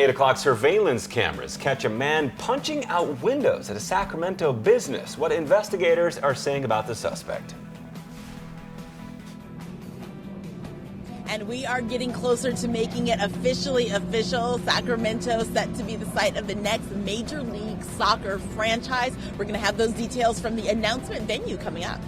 8 o'clock, surveillance cameras catch a man punching out windows at a Sacramento business. What investigators are saying about the suspect. And we are getting closer to making it officially official. Sacramento set to be the site of the next Major League Soccer franchise. We're going to have those details from the announcement venue coming up.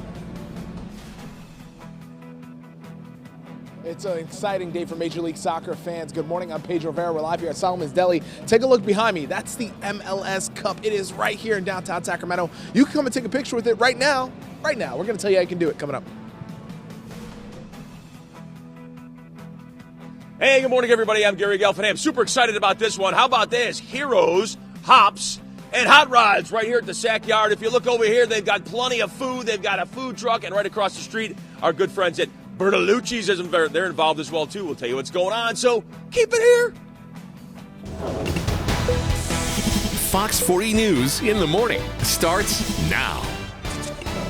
It's an exciting day for Major League Soccer fans. Good morning, I'm Pedro Rivera. We're live here at Solomon's Deli. Take a look behind me. That's the MLS Cup. It is right here in downtown Sacramento. You can come and take a picture with it right now. Right now. We're going to tell you how you can do it coming up. Hey, good morning, everybody. I'm Gary Gelfand. I'm super excited about this one. How about this? Heroes, hops, and hot rods right here at the Sac Yard. If you look over here, they've got plenty of food. They've got a food truck, and right across the street, our good friends at Bertolucci's, they're involved as well, too. We'll tell you what's going on, so keep it here. Fox 40 News in the morning starts now.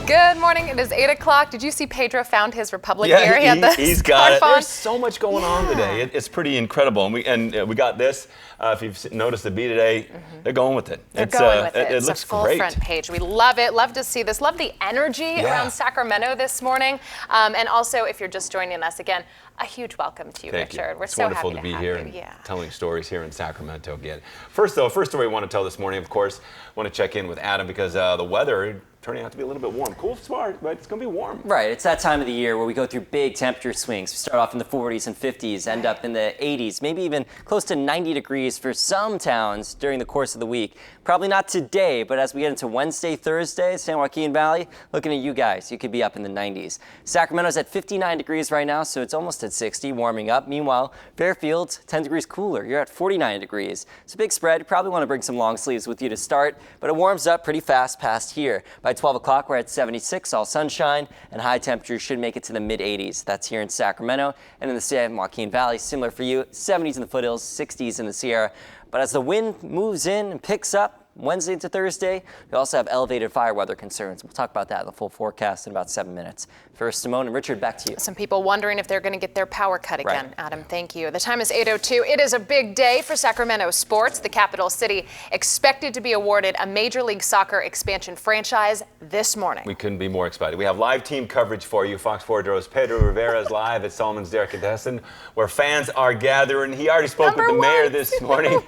Good morning. It is 8 o'clock. Did you see Pedro found his Republic here? He's got it. There's so much going on today. It's pretty incredible. And we got this. If you've noticed the B today, they're going with it. They're going with it. It looks a full great. Front page. We love it. Love to see this. Love the energy around Sacramento this morning. And also, if you're just joining us again, a huge welcome to you, Thank Richard. you. We're it's so wonderful happy to be have here you. and telling stories here in Sacramento again. First story I want to tell this morning, of course, I want to check in with Adam because the weather turning out to be a little bit warm. Cool, smart, but it's going to be warm. Right. It's that time of the year where we go through big temperature swings. We start off in the 40s and 50s, end up in the 80s, maybe even close to 90 degrees for some towns during the course of the week. Probably not today, but as we get into Wednesday, Thursday, San Joaquin Valley, looking at you guys, you could be up in the 90s. Sacramento's at 59 degrees right now, so it's almost at 60, warming up. Meanwhile, Fairfield's 10 degrees cooler. You're at 49 degrees. It's a big spread. You probably want to bring some long sleeves with you to start, but it warms up pretty fast past here. By 12 o'clock, we're at 76, all sunshine, and high temperatures should make it to the mid-80s. That's here in Sacramento. And in the San Joaquin Valley, similar for you, 70s in the foothills, 60s in the Sierra. But as the wind moves in and picks up Wednesday into Thursday, we also have elevated fire weather concerns. We'll talk about that in the full forecast in about 7 minutes. First, Simone and Richard, back to you. Some people wondering if they're going to get their power cut again. Right. Adam, thank you. The time is 8:02. It is a big day for Sacramento sports. The capital city expected to be awarded a Major League Soccer expansion franchise this morning. We couldn't be more excited. We have live team coverage for you. Fox 4's Pedro Rivera is live at Solomon's Delicatessen, where fans are gathering. He already spoke with the mayor this morning.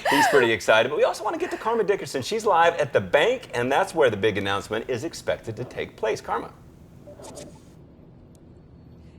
He's pretty excited. But we also want to get to Karma Dickerson. She's live at the bank, and that's where the big announcement is expected to take place. Karma.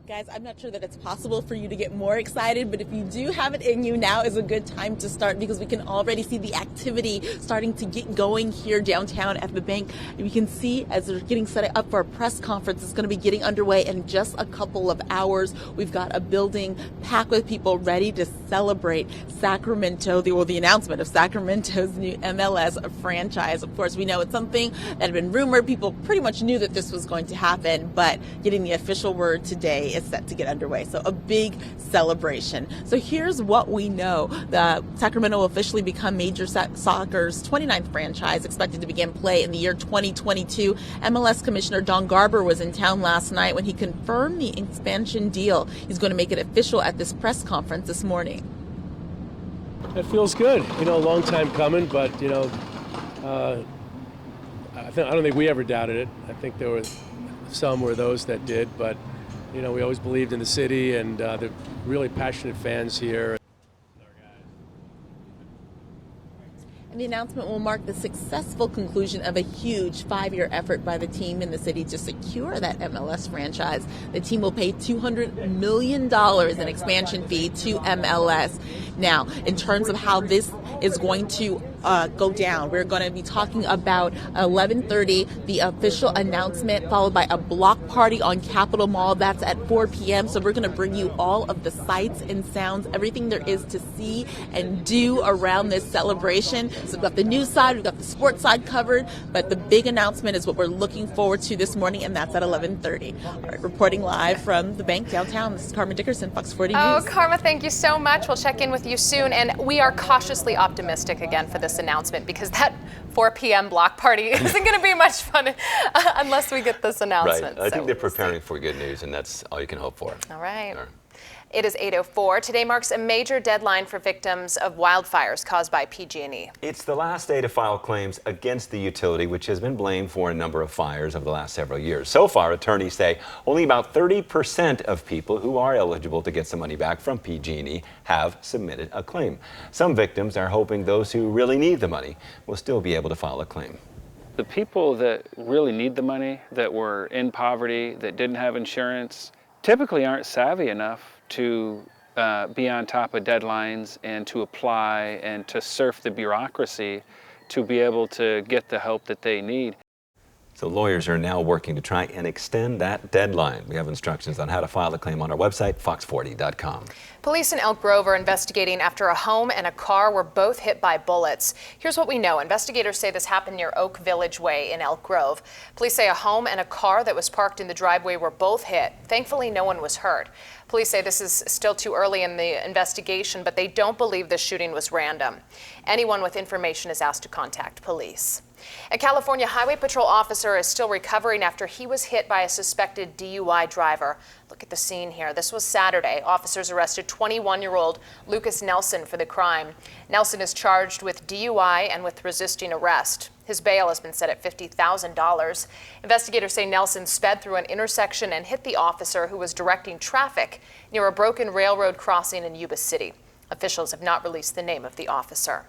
Guys, I'm not sure that it's possible for you to get more excited, but if you do have it in you, now is a good time to start because we can already see the activity starting to get going here downtown at the bank. We can see as they're getting set up for a press conference, it's going to be getting underway in just a couple of hours. We've got a building packed with people ready to celebrate Sacramento, the announcement of Sacramento's new MLS franchise. Of course, we know it's something that had been rumored. People pretty much knew that this was going to happen, but getting the official word today is set to get underway. So a big celebration. So here's what we know. The Sacramento will officially become Major Soccer's 29th franchise, expected to begin play in the year 2022. MLS Commissioner Don Garber was in town last night when he confirmed the expansion deal. He's going to make it official at this press conference this morning. It feels good. A long time coming, but, I don't think we ever doubted it. I think there were some were those that did, but we always believed in the city and the really passionate fans here. And the announcement will mark the successful conclusion of a huge 5-year effort by the team in the city to secure that MLS franchise. The team will pay $200 million in expansion fee to MLS. Now, in terms of how this is going to go down, we're going to be talking about 11:30, the official announcement, followed by a block party on Capitol Mall. That's at 4 p.m. So we're going to bring you all of the sights and sounds, everything there is to see and do around this celebration. So we've got the news side, we've got the sports side covered, but the big announcement is what we're looking forward to this morning, and that's at 11:30. All right, reporting live from the bank downtown, this is Karma Dickerson, Fox 40 News. Oh, Karma, thank you so much. We'll check in with you soon, and we are cautiously optimistic again for this announcement because that 4 p.m. block party isn't going to be much fun unless we get this announcement. Right. I think they're preparing for good news, and that's all you can hope for. All right. It is 8:04. Today marks a major deadline for victims of wildfires caused by PG&E. It's the last day to file claims against the utility, which has been blamed for a number of fires over the last several years. So far, attorneys say only about 30% of people who are eligible to get some money back from PG&E have submitted a claim. Some victims are hoping those who really need the money will still be able to file a claim. The people that really need the money, that were in poverty, that didn't have insurance, typically aren't savvy enough to be on top of deadlines and to apply and to surf the bureaucracy to be able to get the help that they need. So lawyers are now working to try and extend that deadline. We have instructions on how to file a claim on our website, fox40.com. Police in Elk Grove are investigating after a home and a car were both hit by bullets. Here's what we know. Investigators say this happened near Oak Village Way in Elk Grove. Police say a home and a car that was parked in the driveway were both hit. Thankfully, no one was hurt. Police say this is still too early in the investigation, but they don't believe the shooting was random. Anyone with information is asked to contact police. A California Highway Patrol officer is still recovering after he was hit by a suspected DUI driver. Look at the scene here. This was Saturday. Officers arrested 21-year-old Lucas Nelson for the crime. Nelson is charged with DUI and with resisting arrest. His bail has been set at $50,000. Investigators say Nelson sped through an intersection and hit the officer who was directing traffic near a broken railroad crossing in Yuba City. Officials have not released the name of the officer.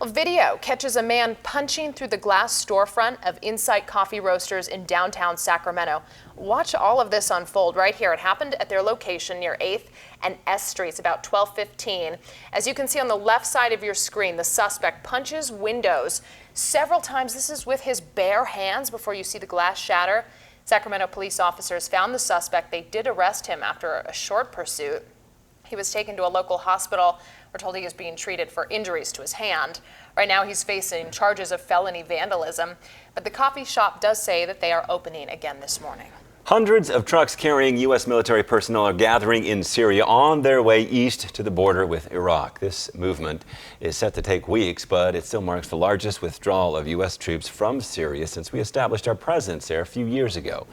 A video catches a man punching through the glass storefront of Insight Coffee Roasters in downtown Sacramento. Watch all of this unfold right here. It happened at their location near 8th and S Streets about 12:15. As you can see on the left side of your screen, the suspect punches windows several times. This is with his bare hands before you see the glass shatter. Sacramento police officers found the suspect. They did arrest him after a short pursuit. He was taken to a local hospital. We're told he is being treated for injuries to his hand. Right now he's facing charges of felony vandalism, but the coffee shop does say that they are opening again this morning. Hundreds of trucks carrying U.S. military personnel are gathering in Syria on their way east to the border with Iraq. This movement is set to take weeks, but it still marks the largest withdrawal of U.S. troops from Syria since we established our presence there a few years ago.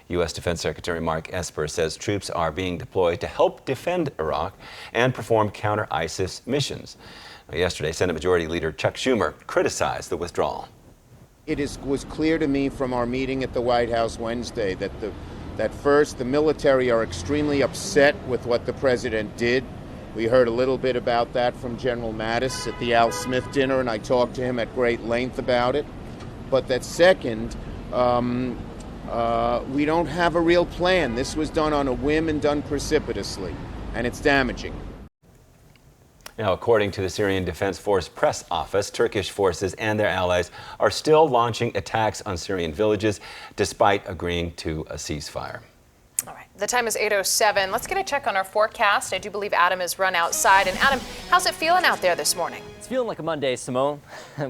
U.S. Defense Secretary Mark Esper says troops are being deployed to help defend Iraq and perform counter-ISIS missions. Now, yesterday, Senate Majority Leader Chuck Schumer criticized the withdrawal. Was clear to me from our meeting at the White House Wednesday that first, the military are extremely upset with what the president did. We heard a little bit about that from General Mattis at the Al Smith dinner, and I talked to him at great length about it. But that second, we don't have a real plan. This was done on a whim and done precipitously, and it's damaging. Now, according to the Syrian Defense Force press office, Turkish forces and their allies are still launching attacks on Syrian villages despite agreeing to a ceasefire. All right, the time is 8:07. Let's get a check on our forecast. I do believe Adam has run outside. And Adam, how's it feeling out there this morning? It's feeling like a Monday, Simone,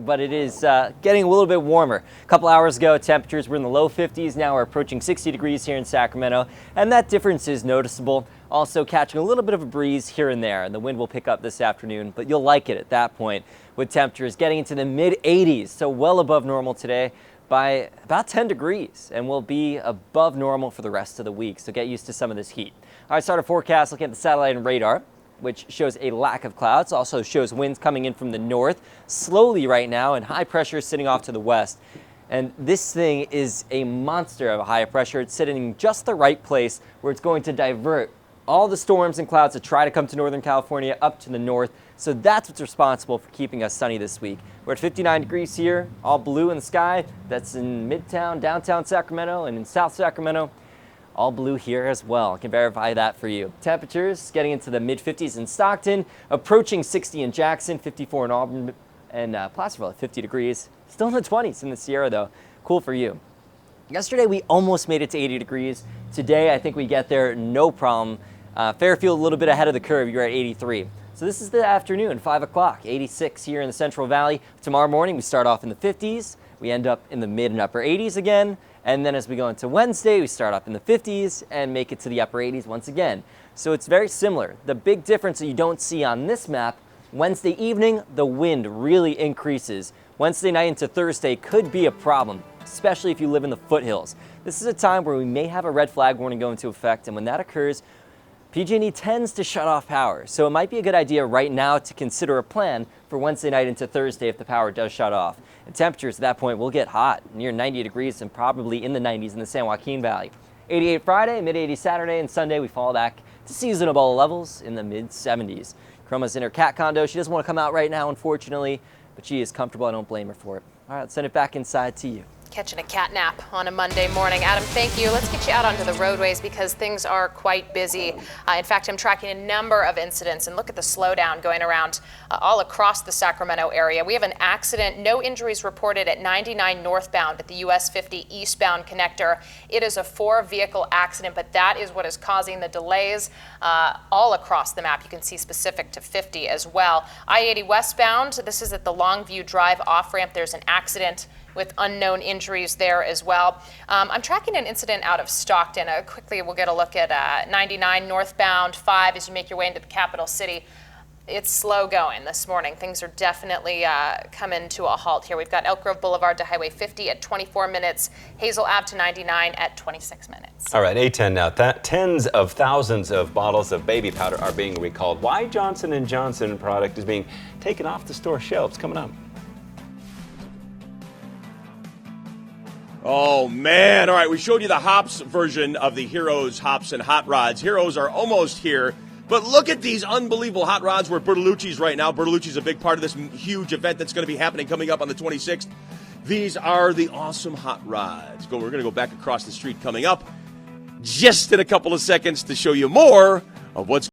but it is getting a little bit warmer. A couple hours ago, temperatures were in the low 50s. Now we're approaching 60 degrees here in Sacramento, and that difference is noticeable. Also catching a little bit of a breeze here and there, and the wind will pick up this afternoon, but you'll like it at that point with temperatures getting into the mid-80s, so well above normal today by about 10 degrees, and will be above normal for the rest of the week, so get used to some of this heat. All right, start a forecast looking at the satellite and radar, which shows a lack of clouds, also shows winds coming in from the north slowly right now, and high pressure sitting off to the west. And this thing is a monster of a high pressure. It's sitting in just the right place where it's going to divert all the storms and clouds that try to come to Northern California up to the north. So that's what's responsible for keeping us sunny this week. We're at 59 degrees here, all blue in the sky. That's in Midtown, downtown Sacramento, and in South Sacramento. All blue here as well. I can verify that for you. Temperatures getting into the mid-50s in Stockton, approaching 60 in Jackson, 54 in Auburn, and Placerville at 50 degrees. Still in the 20s in the Sierra, though. Cool for you. Yesterday, we almost made it to 80 degrees. Today, I think we get there no problem. Fairfield a little bit ahead of the curve. You're at 83. So this is the afternoon, 5 o'clock, 86 here in the Central Valley. Tomorrow morning, we start off in the 50s. We end up in the mid and upper 80s again. And then as we go into Wednesday, we start up in the 50s and make it to the upper 80s once again. So it's very similar. The big difference that you don't see on this map, Wednesday evening, the wind really increases. Wednesday night into Thursday could be a problem, especially if you live in the foothills. This is a time where we may have a red flag warning go into effect, and when that occurs, PG&E tends to shut off power, so it might be a good idea right now to consider a plan for Wednesday night into Thursday if the power does shut off. And temperatures at that point will get hot, near 90 degrees and probably in the 90s in the San Joaquin Valley. 88 Friday, mid-80s Saturday, and Sunday we fall back to seasonable levels in the mid-70s. Chroma's in her cat condo. She doesn't want to come out right now, unfortunately, but she is comfortable. I don't blame her for it. All right, let's send it back inside to you. Catching a cat nap on a Monday morning. Adam, thank you. Let's get you out onto the roadways because things are quite busy. In fact, I'm tracking a number of incidents, and look at the slowdown going around all across the Sacramento area. We have an accident, no injuries reported at 99 northbound at the US 50 eastbound connector. It is a 4-vehicle accident, but that is what is causing the delays all across the map. You can see specific to 50 as well. I-80 westbound, this is at the Longview Drive off-ramp. There's an accident with unknown injuries there as well. I'm tracking an incident out of Stockton. Quickly, we'll get a look at 99 northbound 5 as you make your way into the capital city. It's slow going this morning. Things are definitely coming to a halt here. We've got Elk Grove Boulevard to Highway 50 at 24 minutes, Hazel Ave to 99 at 26 minutes. All right, 8:10 now. Tens of thousands of bottles of baby powder are being recalled. Why Johnson & Johnson product is being taken off the store shelves? Coming up. Oh, man. All right, we showed you the hops version of the Heroes Hops and Hot Rods. Heroes are almost here, but look at these unbelievable hot rods. We're at Bertolucci's right now. Bertolucci's a big part of this huge event that's going to be happening coming up on the 26th. These are the awesome hot rods. We're going to go back across the street coming up just in a couple of seconds to show you more of what's